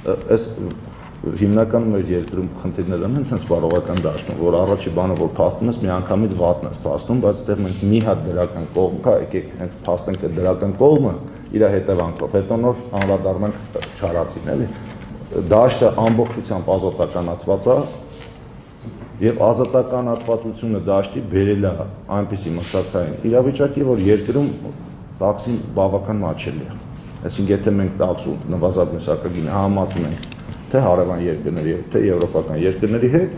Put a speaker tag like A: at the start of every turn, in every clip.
A: Այս հիմնականում մեր երկրում խնդիրները հենց են սպառողական դաշտում, որ առաջի բանը որ փաստում ես մի անգամից վատն ես փաստում, բայց այդտեղ մենք մի հատ դրական կողմ կա, եկեք հենց փաստենք այդ դրական կողմը իր հետևանքով, հետո նոր անդրադառնանք չարածին, էլի։ Դաշտը ամբողջությամբ ազատականացված է եւ ազատականացվածությունը դաշտի բերել է այնպիսի մրցակցային իրավիճակի, որ երկրում տաքսին բավական մատչելի է։ Այսինքն եթե մենք տաքսու նվազագույն սակագինը համատում ենք թե հարևան երկրների, թե եվրոպական երկրների հետ,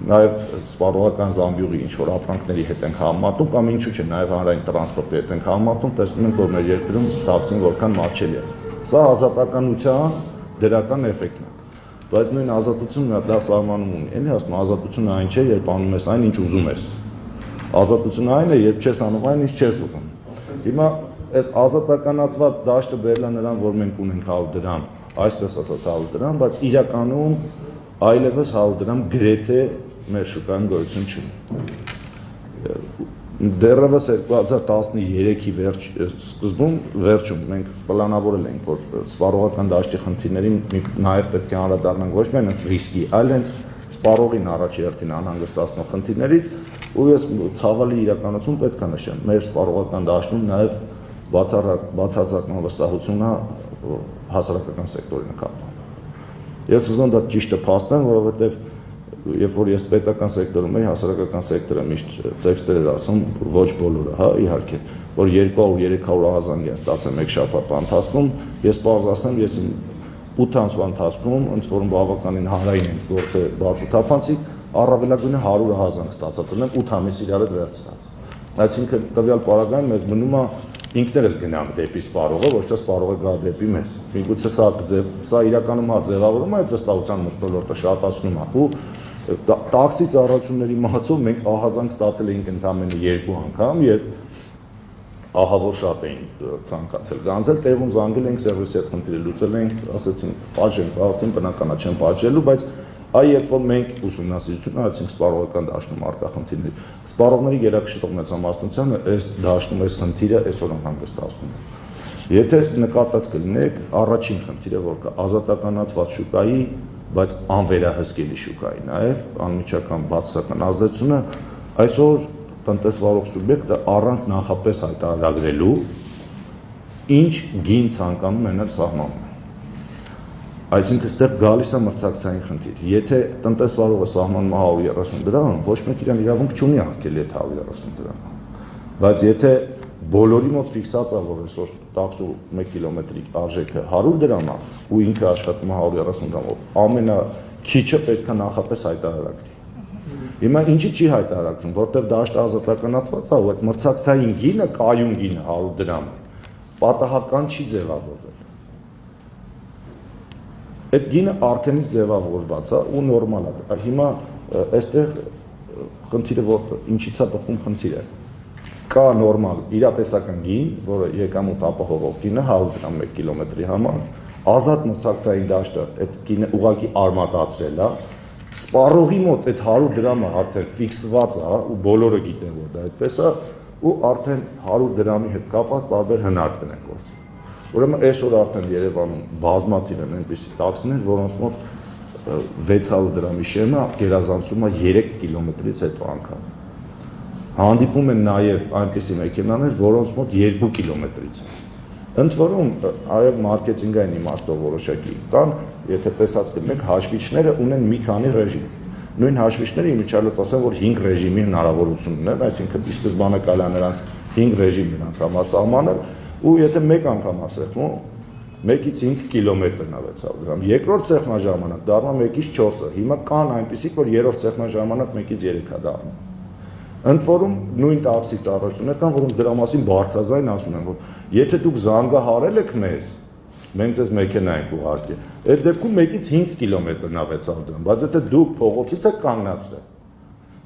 A: նաև սպառողական զամբյուղի ինչ-որ ապրանքների հետ ենք համատում, կամ ինչու՞ չէ, նաև հանրային տրանսպորտի հետ ենք համատում, տեսնում ենք, որ մեր երկրում տաքսին որքան մատչելի է։ Սա ազատականության դրական էֆեկտն է։ Բայց նույն ազատությունը մի հատ լավ սահմանում ունի։ Էլի ասում ազատությունը այն չէ, երբ անում ես այն, ինչ ուզում ես։ Ազատությունը այն է, երբ չես անում այն, ինչ չես ուզում։ Հիմա այս ազատականացված դաշտը բերել է նրան, որ մենք ունենք 100 դրամ, այսպես ասած 100 դրամ, բայց իրականում այլևս 100 դրամ գրեթե մեր շուկայում գոյություն չունի։ Դեռևս 2013-ի վերջում մենք պլանավորել ենք, որ սպառողական դաշտի խնդիրներին նաև պետք է անդրադառնանք ոչ միայն այս ռիսկի, այլ հենց սպառողին առաջի հերթին անհանգստացնող խնդիրներից, ու ես ցավալի իրականություն պետք է նշեմ, մեր սպառողական դաշտում նաև բացարձակ վստահություն է հասարակական սեկտորի նկատմամբ։ Ես ուզում եմ դա ճիշտը փաստեմ, որովհետև երբ որ ես պետական սեկտորում էի, հասարակական սեկտորը միշտ տեքստեր էր ասում, ոչ բոլորը, հա, իհարկե, որ 200-300 ահազանգ են ստացել մեկ շաբաթվա ընթացքում, ես պարզ ասեմ, ես 8 ամսվա ընթացքում, ընդ որում բավականին հանրային են գործել բաց ու թափանցիկ, առավելագույնը 100 ահազանգ ստացածել եմ 8 ամիս իրար հետ վերցրած։ Այսինքն տվյալ պարագայում մեզ մնում է ինքներս գնանք դեպի սպառողը, ոչ թե սպառողը գա դեպի մեզ։ Միգուցե սա իրականում ձևավորում է այդ վստահության մթնոլորտը շատացնում է ու տաքսի ծառայությունների մասով մենք ահազանգ ստացել էինք ընդամենը 2 անգամ, երբ ահավոր շատ էին ցանկացել գանձել, տեղում զանգել ենք սերվիսի հետ խնդիրը լուծել ենք, ասեցին պատժենք, արդեն բնականա չեն պատժելու, բայց այ երբ որ մենք ուսումնասիրություն արեցինք սպառողական դաշտում առկա խնդիրների, սպառողների գերակշռող մեծամասնությանը այս դաշտում այս խնդիրը այսօր անհանգստացնում է։ Եթե նկատած կլինեք, առաջին խնդիրը որ կա ազատականացված շուկայի, բայց անվերահսկելի շուկայի, նաև անմիջական բացասական ազդեցությունը այսօր տնտեսվարող սուբյեկտը առանց նախապես հայտարարագրելու ինչ գին ցանկանում են սահմանում։ Այսինքն այստեղ գալիս է մրցակցային խնդիր։ Եթե տնտեսվարողը սահմանում է 130 դրամ, ոչ մեկ իրան իրավունք չունի արգելի այդ 130 դրամը։ Բայց եթե բոլորի մոտ ֆիքսած է, որ այսօր տաքսու 1 կիլոմետրի արժեքը 100 դրամ է ու ինքը աշխատում է 130 դրամով, ամենաքիչը պետք է նախապես հայտարարագրի։ Հիմա ինչի չի հայտարարագրում, որտեղ դաշտը ազատականացված է ու այդ մրցակցային գինը, կայուն գինը 100 դրամ պատահական չի ձևավորվել։ Այդ գինը արդենից ձևավորված է ու նորմալ է։ Հիմա այստեղ խնդիրը որ ինչից է բխում խնդիրը։ Կա նորմալ իրատեսական գին, որը եկամուտ ապահովող գինը 100 դրամ 1 կիլոմետրի համար, ազատ մրցակցային դաշտը այդ գինը ուղղակի արմատացրել է, սպառողի մոտ այդ 100 դրամը արդեն ֆիքսված է ու բոլորը գիտեն որ դա այդպես է ու արդեն 100 դրամի հետ կապված տարբեր հնարքներ են գործում։ Ուրեմն այսօր արդեն Երևանում բազմաթիվ են այնպիսի տաքսիներ, որոնց մոտ 600 դրամի շեմը գերազանցում է 3 կիլոմետրից հետո անգամ։ Հանդիպում են նաև այնպիսի մեքենաներ, որոնց մոտ 2 կիլոմետրից են։ Ընդ որում, այո, մարքեթինգային իմաստով որոշակի կան, եթե տեսած կլինեք, հաշվիչները ունեն մի քանի ռեժիմ։ Նույն հաշվիչները իմիջիալից ասեմ, որ 5 ռեժիմի հնարավորություն ունեն, այսինքն ի սկզբանե կարելի է նրանց 5 ռեժիմ նրանց համար սահմանել, ու եթե մեկ անգամ ասեմ, 1-ից 5 կիլոմետրն է 600 դրամ։ Երկրորդ սեղմաժամանակ դառնում 1-ից 4-ը։ Հիմա կան այնպիսիք, որ երրորդ սեղմաժամանակ 1-ից 3 է դառնում։ Ընդ որում նույն տաքսի ծառայություններ կան, որոնք դրա մասին բարձրաձայն ասում են, որ եթե դուք զանգահարել եք մեզ, մենք ձեզ մեքենա ենք ուղարկել, այդ դեպքում 1-ից 5 կիլոմետրն է 600 դրամ, բայց եթե դուք փողոցից եք կանգնացրել,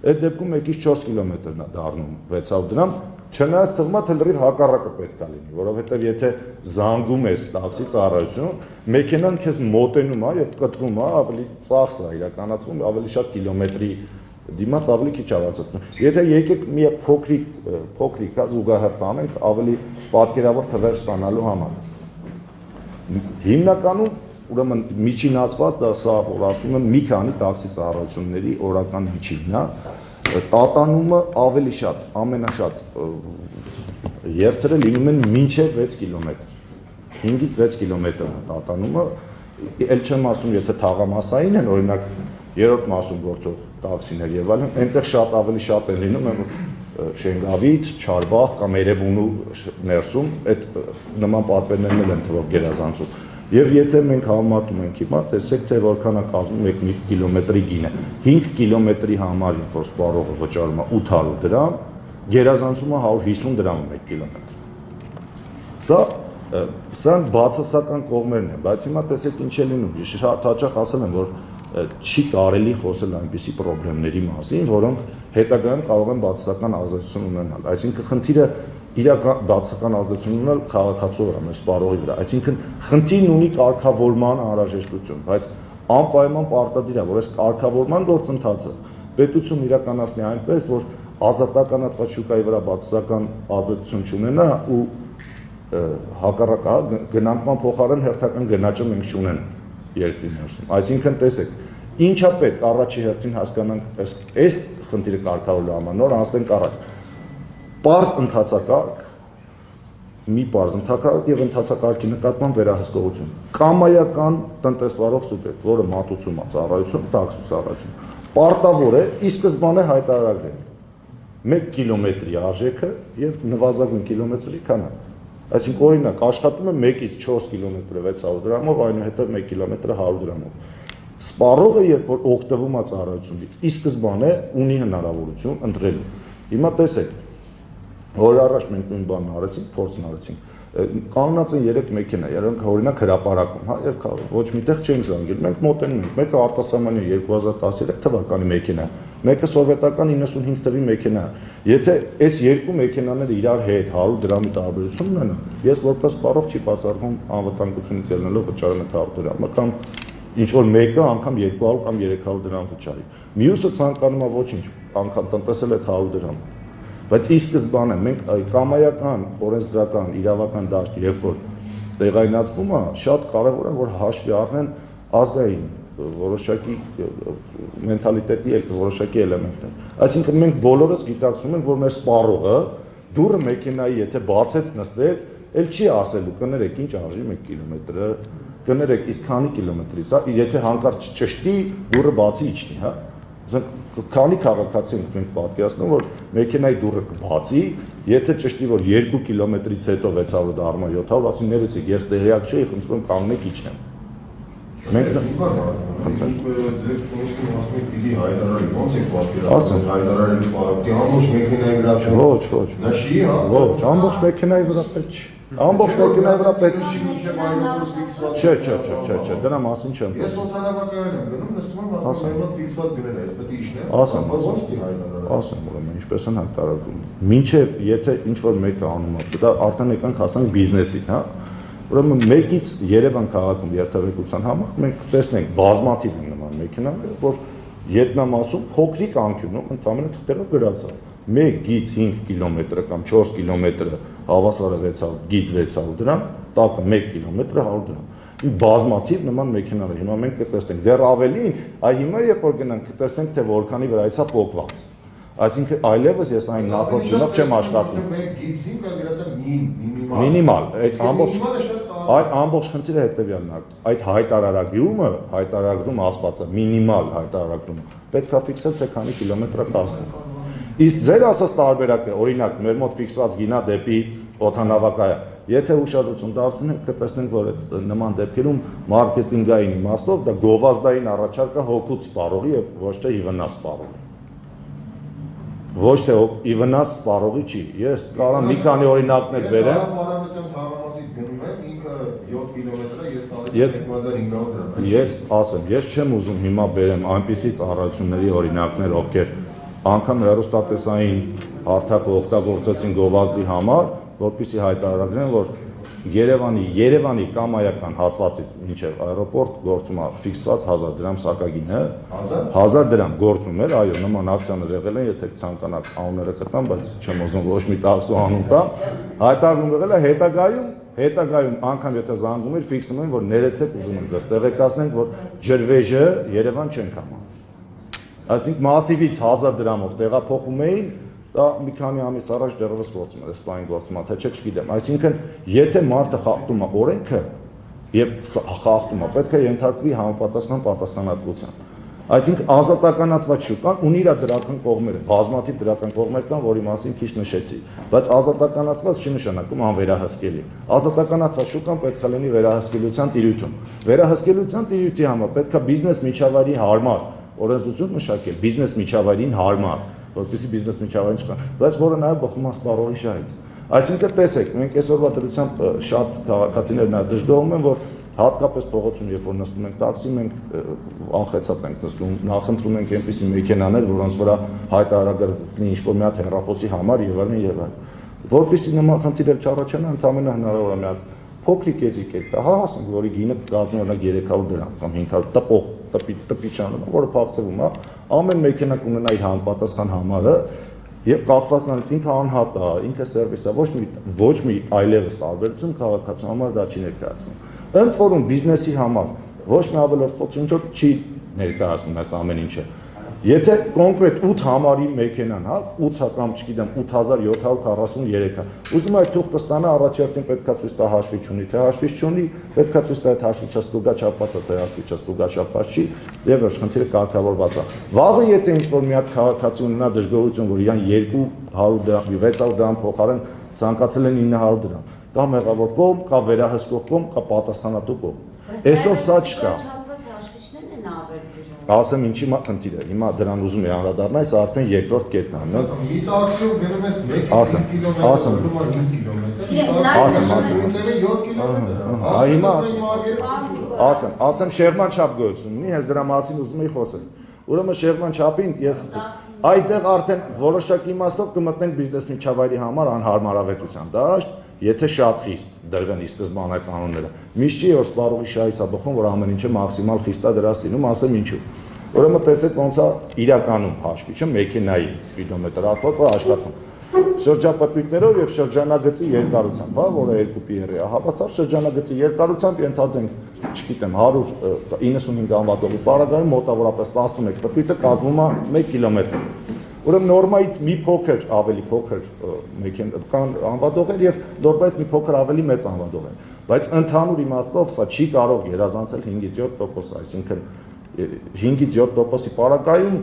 A: այդ դեպքում 1-ից 4 կիլոմետրն է դառնում 600 դրամ, չնայած թվում է թե լրիվ հակառակը պետք է լինի, որովհետև եթե զանգում ես տաքսի ծառայություն, մեքենան քեզ մոտենում է եւ կտրում է, ավելի ծախս է իրականացվում, ավելի շատ կիլոմետրի դիմաց ավելի քիչ ավարտում։ Եթե եկեք մի փոքրիկ զուգահեռ անենք ավելի պատկերավոր թվեր ստանալու համար։ Հիմնականում ուրեմն միջինացված սա որ ասում եմ մի քանի տաքսի ծառայությունների օրական միջինն է տատանումը ավելի շատ ամենաշատ երթերը լինում են մինչև 6 կիլոմետր 5-ից 6 կիլոմետր տատանումը էլ չեմ ասում եթե թաղամասային են օրինակ երրորդ մասում գործող տաքսիներ եւ այլն այնտեղ շատ ավելի շատ են լինում Շենգավիթ, Չարբախ կամ Երևանու ներսում այդ նման պատվերներն են թվով գերազանցում եւ եթե մենք համեմատում ենք հիմա տեսեք թե որքան է կազմում 1 կիլոմետրի գինը 5 կիլոմետրի համար որ սպառողը վճարում է 800 դրամ գերազանցումը 150 դրամ 1 կիլոմետր սա բացասական կողմերն են բայց հիմա տեսեք ինչ է լինում շատ հաճախ ասել եմ որ չի կարելի խոսել այնպիսի խնդիրների մասին, որոնք հետագայում կարող են բացասական ազդեցություն ունենալ։ Այսինքն խնդիրը իրական բացասական ազդեցություն ունենալ քաղաքացու վրա, մեր սպառողի վրա։ Այսինքն խնդիրն ունի կարգավորման անհրաժեշտություն, բայց անպայման պարտադիր է, որ այս կարգավորման գործընթացը պետությունն իրականացնի այնպես, որ ազատականացված շուկայի վրա բացասական ազդեցություն չունենա ու հակառակը գնանկման փոխարեն հերթական գնաճը մենք չունենանք երկրի ներսում։ Այսինքն տեսեք, ինչա պետք առաջի հերթին հասկանանք այս խնդիրը կարգավորելու համար, նոր անցնենք առաջ։ Պարզ ընթացակարգ, մի պարզ ընթացակարգ եւ ընթացակարգի նկատմամբ վերահսկողություն։ Կամայական տնտեսվարող սուբյեկտ, որը մատուցում է ծառայություն, տաքսի ծառայություն, պարտավոր է ի սկզբանե հայտարարել 1 կիլոմետրի արժեքը եւ նվազագույն կիլոմետրի քանակը։ Այսինքն օրինակ աշխատում է 1-ից 4 կիլոմետրը 600 դրամով, այնուհետև 1 կիլոմետրը 100 դրամով։ Սպառողը երբ որ օգտվում է ծառայությունից, ի սկզբանե ունի հնարավորություն ընտրելու։ Հիմա տեսեք, որ առաջ մենք նույն բանն արեցինք, փորձն արեցինք։ Կանոնած են 3 մեքենա, երբ օրինակ հրապարակում, հա, եւ ոչ միտեղ չենք զանգել։ Մենք մոտենում ենք, մեկը արտասահմանի 2013 թվականի մեքենա, մեկը սովետական 95 թվականի մեքենա։ Եթե այս երկու մեքենաները իրար հետ 100 դրամի տարբերություն ունենան, ես որպես սպառող չի բացառվում անվտանգությունից ելնելով վճարեմ այդ 100 դրամը կամ ինչ որ մեկը անգամ 200 կամ 300 դրամ վճարի։ Մյուսը ցանկանում է ոչինչ, անգամ տնտեսել այդ 100 դրամը։ Բայց ի սկզբանե մենք կամայական, օրենսդրական, իրավական դաշտ, երբ որ տեղայնացվում է, շատ կարևոր է որ հաշվի առնեն ազգային որոշակի մենթալիտետի որոշակի էլեմենտներ։ Այսինքն մենք բոլորս գիտակցում ենք, որ մեր սպառողը դուրը մեքենայի եթե բացեց նստեց, էլ չի ասելու կներեք ինչ արժի 1 կիլոմետրը, կներեք իսկ քանի կիլոմետրից, եթե հանկարծ ճշտի դուրը բացի իջնի, հա։ Քանի քաղաքացի ենք պատկերացնում, որ մեքենայի դուռը կբացի, եթե ճշտի որ 2 կիլոմետրից հետո 600 դառնա 700, ասի ներեցեք, ես տեղյակ չէի, խնդրում եմ կանգնեք իջնեմ։ Մենք ոչ, ամբողջ մեքենայի վրա պետք չի։ Ամբողջ մեքենայի վրա պետք չի։ Չէ, դրա մասին չեմ։
B: Ես օդանավակայան եմ գնում, նստում եմ, ասում եմ ֆիքսված գնել է, պետք է իջնեմ։
A: Ասեմ, ուրեմն ինչպես են հայտարարվում։ Մինչև եթե ինչ որ մեկը անում է, դա արդեն եկանք հասանք բիզնեսին, հա։ Ուրեմն մեկից Երևան քաղաքում երթևեկության համար մենք տեսնենք բազմաթիվ նման մեքենաներ, որ Ետնամասում փոքրիկ անկյունում ընդհանրապես թղթերով գրած է 1 գիծ 5 կիլոմետրը կամ 4 կիլոմետրը հավասար է 600 գիծ 600 դրամ, տակը 1 կիլոմետրը 100 դրամ։ Բազմաթիվ նման մեքենաներ, հիմա մենք կտեսնենք, դեռ ավելին, այ հիմա երբ որ գնանք կտեսնենք թե որքանի վրայից է փոկված։ Այսինքն այլևս ես այն նախորդ գնով չեմ աշխատում։
B: 1 գիծ 5-ը գրած է
A: մինիմալ, այդ ամբողջ խնդիրը հետևյալն է, այդ հայտարարագրում ասված է մինիմալ հայտարարագրումը, պետք է ֆիքսել թե քանի կիլոմետր է կազմում։ Իսկ ձեր ասած տարբերակը, օրինակ, մեր մոտ ֆիքսված գինա դեպի օդանավակայան, եթե ուշադրություն դարձնենք, կտեսնենք, որ այդ նման դեպքերում մարքեթինգային իմաստով դա գովազդային առաջարկ է հոգուց սպառողի եւ ոչ թե իվնաս սպառողի։ Ոչ թե իվնաս սպառողի չի։ Ես կարող եմ մի քանի օրինակներ բերեմ։ Ես ասեմ, ես չեմ ուզում հիմա բերեմ այնպիսի ծառայությունների օրինակներ, ովքեր անգամ հեռուստատեսային հարթակը օգտագործեցին գովազդի համար, որպեսզի հայտարարեն, որ Երևանի կամայական հատվածից մինչև այերոպորտ գործում է ֆիքսված 1000 դրամ սակագինը, 1000 դրամ գործում էր, այո, նման ակցիաներ եղել են, եթե ցանկանաք անունները կտամ, բայց չեմ ուզում ոչ մի տաքսու անուն տամ, հայտարարում եղել է հետագայում հետագայում անգամ եթե զանգում էր, ֆիքսում են, որ ներեցեք ուզում ենք ձեզ տեղեկացնենք, որ ջրվեժը Երևան չենք համա։ Այսինքն մասիվից 1000 դրամով տեղափոխում էին, դա մի քանի ամիս առաջ դեռևս գործում էր, այս բանը գործում է, թե չէ չգիտեմ։ Այսինքն, եթե մարդը խախտում է օրենքը եւ խախտում է, պետք է ենթարկվի համապատասխան պատասխանատվության։ Այսինքն ազատականացված շուկան ունի իր դրական կողմերը, բազմաթիվ դրական կողմեր կան, որի մասին քիչ նշեցի, բայց ազատականացված չի նշանակում անվերահսկելի։ Ազատականացված շուկան պետք է լինի վերահսկելիության տիրույթում։ Վերահսկելիության տիրույթի համար պետք է բիզնես միջավայրի հարմար օրենսդրություն մշակել, բիզնես միջավայրին հարմար, որպեսզի բիզնես միջավայրին չկան, բայց որը նաև բխում է սպառողի շահից։ Այսինքն տեսեք, մենք այսօրվա դրությամբ շատ քաղաքացիներ նաև դժգոհում են, որ հատկապես փողոցում, երբ որ նստում ենք տաքսի, մենք անխեցած ենք նստում, նախընտրում ենք այնպիսի մեքենաներ, որոնց վրա հայտարարագրվեցնի ինչ-որ մի հատ հեռախոսի համար եւ այլն եւ այլն։ Որպեսզի նման խնդիրներ չառաջանա, ընդհանրապես հնարավոր է մի հատ փոքրիկ էջիկ է, հա, ասենք, որի գինը կազմի օրինակ 300 դրամ կամ 500 տպող տպիչանը, որը փակցվում է, ամեն մեքենա կունենա իր համապատասխան համարը եւ կապված նրանց ինքը անհատ է, ինքը սերվիս է, ոչ մի այլևս տարբերություն քաղաքացու համար դա չի ներկայացնում։ Ընդ որում բիզնեսի համար ոչ մի ավելորդ խոչընդոտ չի ներկայացնում այս ամեն ինչը։ Եթե կոնկրետ 8 համարի մեքենան, հա, 8 կամ չգիտեմ 8743-ը, ուզում այդ թուղթը ստանա, առաջերտին պետքա ցույց տա հաշվի չունի, թե հաշվի չունի, պետքա ցույց տա այդ հաշվի չստուգա չափված է, թե հաշվի չստուգա չափված չի, եւ վերջ խնդիրը կարգավորված է։ Վաղը եթե ինչ-որ մի հատ քաղաքացի ունենա դժգոհություն, որ իրան 200 դրամ, 600 դրամ փոխարեն ցանկացել են 900 դրամ, կա մեղավոր կողմ, կա վերահսկող կողմ, կա պատասխանատու կողմ։ Այսօր սա չկա։ Ասեմ ինչի խնդիր է, հիմա դրան ուզում եմ անդրադառնալ, սա արդեն երկրորդ կետն է։
B: Մի տաքսիով գնում ես 1 կիլոմետր,
A: ասեմ շեղման չափ գոյություն ունի, հենց դրա մասին ուզում էի խոսել։ Ուրեմն շեղման չափին ես այդտեղ արդեն որոշակի իմաստով կմտնենք բիզնես միջավայրի համար անհարմարավետության դաշտ, եթե շատ խիստ դրվեն ի սկզբանե կանոնները։ Միշտ չի որ սպառողի շահից է բխում, որ ամեն ինչը մաքսիմալ խիստ է դրած լինում, ասեմ ինչու։ Ուրեմն տեսեք ոնց է իրականում հաշվիչը մեքենայի կիլոմետր ասվածը աշխատում։ Շրջապատույտներով եւ շրջանագծի երկարությամբ, հա, որը 2 PR է, հավասար շրջանագծի երկարությամբ ենթադրենք, չգիտեմ, 195 անվատողի պարագայում մոտավորապես 11 պատույտը կազմում է 1 կիլոմետր։ Ուրեմն նորմայից մի փոքր ավելի փոքր կան անվադողեր եւ նորմայից մի փոքր ավելի մեծ անվադողեր, բայց ընդհանուր իմաստով սա չի կարող գերազանցել 5-ից 7%, այսինքն 5-ից 7%-ի պարագայում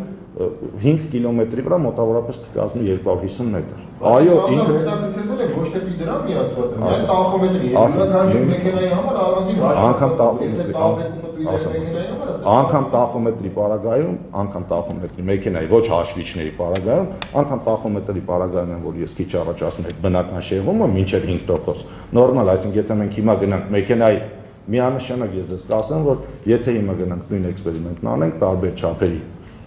A: 5 կիլոմետրի վրա մոտավորապես կկազմի 250 մետր։ Այո, ինքը
B: հետաքրքրվել է ոչ թե դրա միացված, այլ տախոմետրի, յուրաքանչյուր մեքենայի համար առանձին
A: անգամ տախոմետրի պարագայում, անգամ տախոմետրի մեքենայի, ոչ հաշվիչների պարագայում, անգամ տախոմետրի պարագայում են, որ ես քիչ առաջ ասում եմ, բնական շեղումը մինչև 5%։ Նորմալ, այսինքն եթե մենք հիմա գնանք մեքենայի միանշանակ ես ձեզ կասեմ, որ եթե հիմա գնանք նույն էքսպերիմենտն անենք, տարբեր չափերի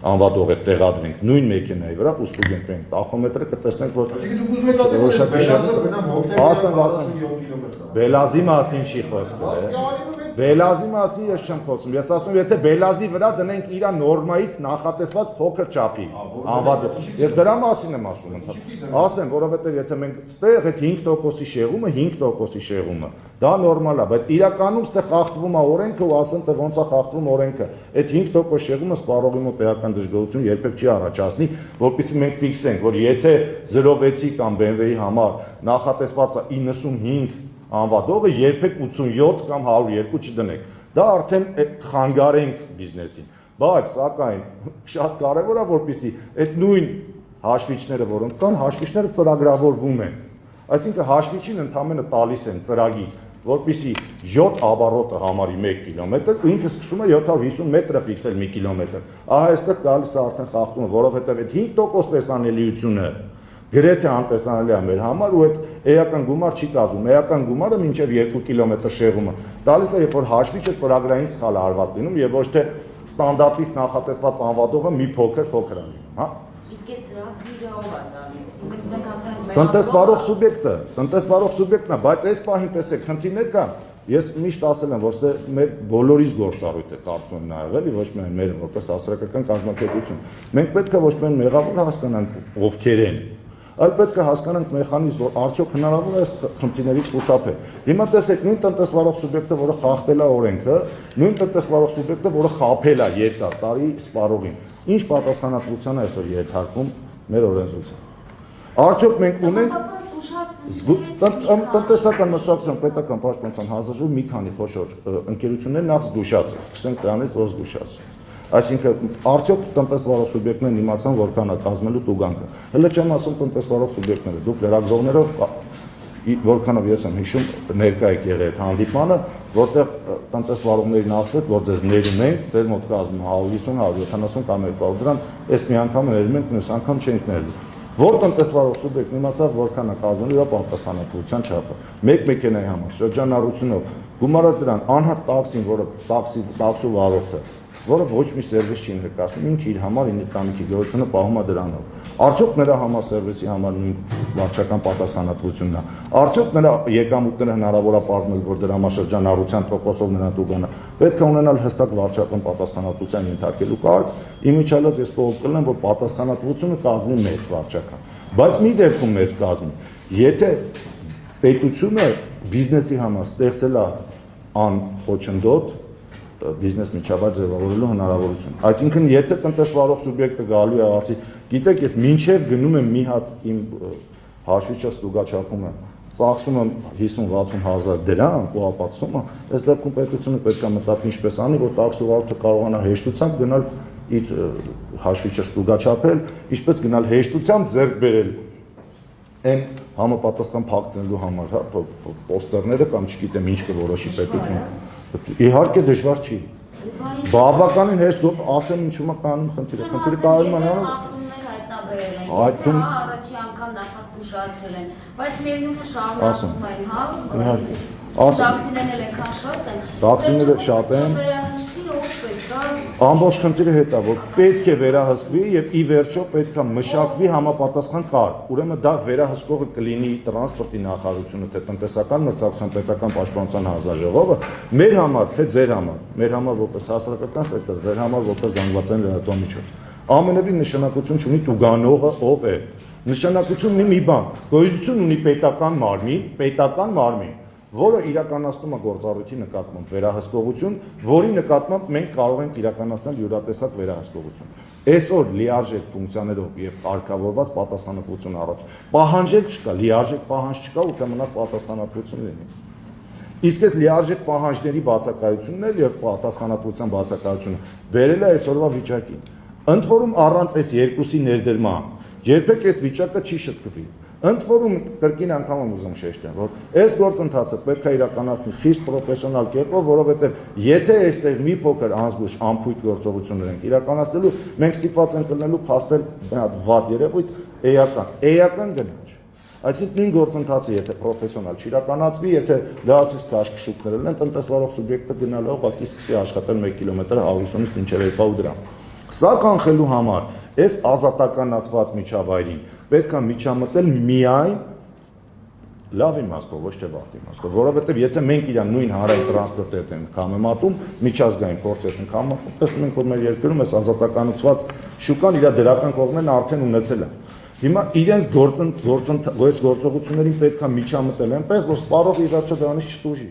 A: անվադողեր տեղադրենք նույն մեքենայի վրա, ուստուգենք մենք տախոմետրը կտեսնենք, որ Բելազի մասին չի խոսքը։ Բելազի մասին ես չեմ խոսում։ Ես ասում եմ, եթե Բելազի վրա դնենք իր նորմայից նախատեսված փոքր չափի անվադող։ Ես դրա մասին եմ ասում ընդհանուր։ Ասեմ, որովհետև եթե մենք ստեղ այդ 5%-ի շեղումը, 5%-ի շեղումը, դա նորմալ է, բայց իրականում ստեղ խախտվում է օրենքը ու ասեմ, թե ոնց է խախտվում օրենքը։ Այդ 5% շեղումը սպառողի մոտ էական դժգոհություն երբեք չի առաջացնի, որպեսզի մենք ֆիքսենք, որ եթե 06-ի կամ BMW-ի համար նախատեսված է 95 անվադողը երբեք 87 կամ 102 չդնենք։ Դա արդեն խանգարենք բիզնեսին։ Բայց սակայն շատ կարևոր է, որպեսզի այդ նույն հաշվիչները, որոնք կան, հաշվիչները ծրագրավորվում են։ Այսինքն հաշվիչին ընդհանրապես տալիս են ծրագիր, որպեսզի 7 ապարոտը համարի 1 կիլոմետր, ու ինքը սկսում է 750 մետրը ֆիքսել մի կիլոմետր։ Ահա այստեղ գալիս է արդեն խախտումը, որովհետև այդ 5% տեսանելիությունը գրեթե անտեսանելի է մեր համար ու այդ էական գումար չի կազմում։ Էական գումարը մինչև 2 կիլոմետր շեղումը տալիս է, երբ որ հաշվիչը ծրագրային սխալ արված լինում եւ ոչ թե ստանդարտից նախատեսված անվադողը մի փոքր է լինում, հա։
C: Իսկ այդ ծրագիրը ով է տալիս։ Մենք հասկանանք
A: տնտեսվարող սուբյեկտն է, բայց այս պահին տեսեք, խնդիրներ կան։ Ես միշտ ասել եմ, որ սա մեր բոլորիս գործառույթ է, կարծում եմ նաև էլի, ոչ միայն մերը որպես հասարակական կազմակերպություն։ Մենք պետք է ոչ միայն մեղավոր հասկանանք ովքեր են, այլ պետք է հասկանանք մեխանիզմ, որ արդյոք հնարավոր է այս խնդիրներից խուսափել։ Հիմա տեսեք, նույն տնտեսվարող սուբյեկտը, որը խախտել է օրենքը, նույն տնտեսվարող սուբյեկտը, որը խաբել է երկար տարի սպառողին, ինչ պատասխանատվության է այսօր ենթարկվում մեր օրենսդրությամբ։ Արդյոք մենք ունենք տնտեսական մրցակցության պետական պաշտպանության հանձնաժողովի մի քանի խոշոր ընկերություններ նախ զգուշացրին, սկսենք դրանից, որ զգուշացրին։ Այսինքն արդյոք տնտեսվարող սուբյեկտներն իմացան որքան է կազմելու տուգանքը։ Հələ չեմ ասում տնտեսվարող սուբյեկտները, դուք լրագրողներով որքանով ես եմ հիշում ներկա եք եղել այդ հանդիպմանը, որտեղ տնտեսվարողներին ասվեց, որ ձեզ ներում ենք, ձեր մոտ կազմում 150, 170 կամ 200 դրամ, այս մի անգամ ներում ենք, մյուս անգամ չենք ներելու։ Որ տնտեսվարող սուբյեկտն իմացավ որքան է կազմելու իր պատասխանատվության չափը։ Մեկ մեքենայի համար շրջանառությունով գումարած դրան անհատ տաքսին, որը տաքսու վարորդը, որը ոչ մի սերվիս չի ներկայացնում, ինքը իր համար ինքնամիքի գերությունը պահում է դրանով։ Արդյոք նրա համար սերվիսի համար նույն վարչական պատասխանատվությունն է։ Արդյոք նրա եկամուտները հնարավոր է պարզնել, որ դրա համար շրջանառության տոկոսով նրան տուգանա։ Պետք է ունենալ հստակ վարչական պատասխանատվության ենթարկելու կարգ։ Իմիջիալից ես կողմ կլեմ, որ պատասխանատվությունը կազմի մեծ վարչական։ Բայց մի դեպքում մեծ կազմի, եթե պետությունը բիզնեսի համար ստեղծել է անխոչնդոտ բիզնես միջավայր ձևավորելու հնարավորություն։ Այսինքն, եթե տնտեսվարող սուբյեկտը գալու է ասի, գիտեք, ես մինչև գնում եմ մի հատ իմ հաշվիչը ստուգաչափում եմ, ծախսում եմ 50-60 հազար դրամ ու ապացուցում եմ, այս դեպքում պետությունը պետք է մտածի ինչպես անի, որ տաքսու վարորդը կարողանա հեշտությամբ գնալ իր հաշվիչը ստուգաչափել, ինչպես գնալ հեշտությամբ ձեռք բերել այն համապատասխան փակցնելու համար, հա, պոստերները կամ չգիտեմ ինչ կորոշի պետությունը։ Իհարկե դժվար չի։ Բավականին հեշտ ասեմ ինչու՞ է կանում խնդիրը։ Խնդիրը կարելի է
C: հայտնաբերել։ Առաջի անգամ նախազգուշացրել են, բայց միևնույնն է շարունակում են, հա։ Իհարկե։ Տաքսիներն այնքան շատ են։
A: Տաքսիները շատ են։ Ամբողջ խնդիրը հետա, որ պետք է վերահսկվի եւ ի վերջո պետք է մշակվի համապատասխան կարգ։ Ուրեմն դա վերահսկողը կլինի տրանսպորտի նախարարությունը, թե տնտեսական մրցակցության պետական պաշտպանության հանձնաժողովը, մեր համար, թե ձեր համար որպես հասարակական սեկտոր, ձեր համար որպես զանգվածային լրատվական միջոց։ Ամենևին նշանակություն ունի տուգանողը ով է։ Նշանակություն ունի մի բան, գոյություն ունի պետական մարմին, որը իրականացնում է գործառույթի նկատմամբ վերահսկողություն, որի նկատմամբ մենք կարող ենք իրականացնել յուրատեսակ վերահսկողություն։ Այսօր լիարժեք ֆունկցիաներով եւ կարգավորված պատասխանատվություն առաջ։ Պահանջել չկա, լիարժեք պահանջ չկա, ու կմնաց պատասխանատվություն լինի։ Իսկ այդ լիարժեք պահանջների բացակայությունն էլ եւ պատասխանատվության բացակայությունը վերել է այսօրվա վիճակին։ Ընդ որում առանց այս երկուսի ներդրման երբեք այս վիճակը չի շտկվի։ Ընդ որում կրկին անգամ եմ ուզում շեշտել, որ այս գործընթացը պետք է իրականացնի խիստ պրոֆեսիոնալ կերպով, որովհետև եթե այստեղ մի փոքր անզգույշ անփույթ գործողություններ ենք իրականացնելու, մենք ստիպված ենք լինելու փաստել բնավ վատ երևույթ էական գնաճ։ Այսինքն նույն գործընթացը եթե պրոֆեսիոնալ չիրականացվի, եթե լրացուցիչ քաշքշուկներ լինեն, տնտեսվարող սուբյեկտը գնալով ուղղակի սկսի աշխատել 1 կիլոմետր 150-ից մինչև 200 դրամ։ Սա կանխելու համար այս ազատականացված միջավայրին պետք է միջամտել միայն լավ իմաստով, ոչ թե վատ իմաստով, որովհետև եթե մենք իրան նույն հանրային տրանսպորտը ենք համեմատում, միջազգային փորձ ենք համեմատում, տեսնում ենք, որ մեր երկրում այս ազատականացված շուկան իր դրական կողմերն արդեն ունեցել է։ Հիմա իրենց գործողություններին պետք է միջամտել այնպես, որ սպառողը ի վերջո դրանից չտուժի։